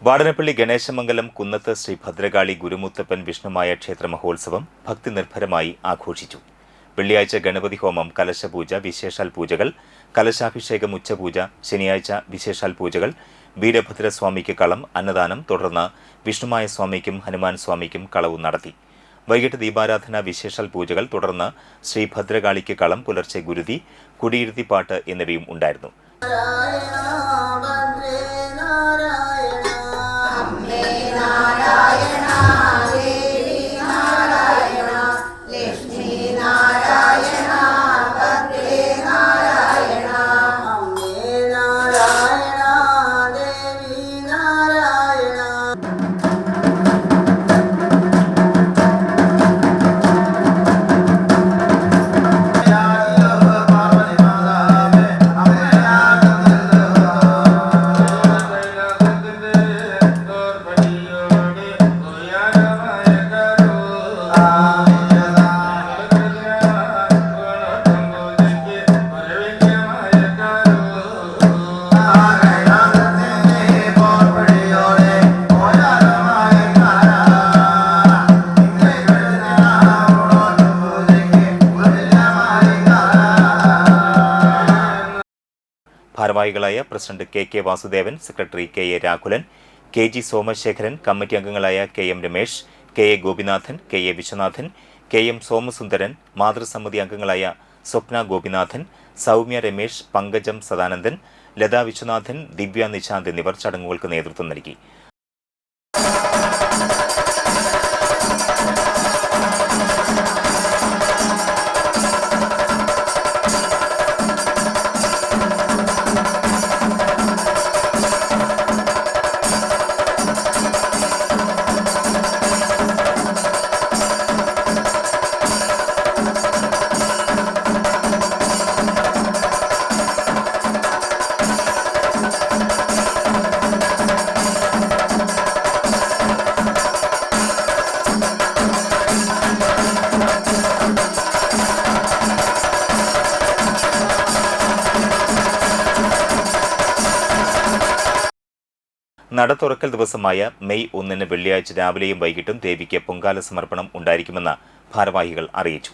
വാടനപ്പള്ളി ഗണേശമംഗലം കുന്നത്ത് ശ്രീ ഭദ്രകാളി ഗുരുമുത്തപ്പൻ വിഷ്ണുമായ ക്ഷേത്ര മഹോത്സവം ഭക്തിനിർഭരമായി ആഘോഷിച്ചു. വെള്ളിയാഴ്ച ഗണപതി ഹോമം, കലശപൂജ, വിശേഷാൽ പൂജകൾ, കലശാഭിഷേകം, ഉച്ചപൂജ, ശനിയാഴ്ച വിശേഷാൽ പൂജകൾ, വീരഭദ്രസ്വാമിക്ക് കളം, അന്നദാനം, തുടർന്ന് വിഷ്ണുമായ സ്വാമിക്കും ഹനുമാൻ സ്വാമിക്കും കളവും നടത്തി. വൈകിട്ട് ദീപാരാധന, വിശേഷാൽ പൂജകൾ, തുടർന്ന് ശ്രീ ഭദ്രകാളിക്ക് കളം, പുലർച്ചെ ഗുരുതി, കുടിയിരുത്തിപ്പാട്ട് എന്നിവയും ഉണ്ടായിരുന്നു. ഭാരവാഹികളായ president K Vasudevan, secretary K Raghulan, K Somasekharan, committee അംഗങ്ങളായ K Ramesh, K Gopinathan, K Viswanathan, K Somasundaran, മാതൃസമിതി അംഗങ്ങളായ സ്വപ്ന ഗോപിനാഥൻ, സൗമ്യ രമേശ്, പങ്കജം സദാനന്ദൻ, ലതാ വിശ്വനാഥൻ, ദിവ്യ നിശാന്ത് എന്നിവർ ചടങ്ങുകൾക്ക് നേതൃത്വം നൽകി. നട തുറക്കൽ ദിവസമായ മെയ് 1 വെള്ളിയാഴ്ച രാവിലെയും വൈകിട്ടും ദേവിക്ക് പൊങ്കാല സമർപ്പണം ഉണ്ടായിരിക്കുമെന്ന് ഭാരവാഹികൾ അറിയിച്ചു.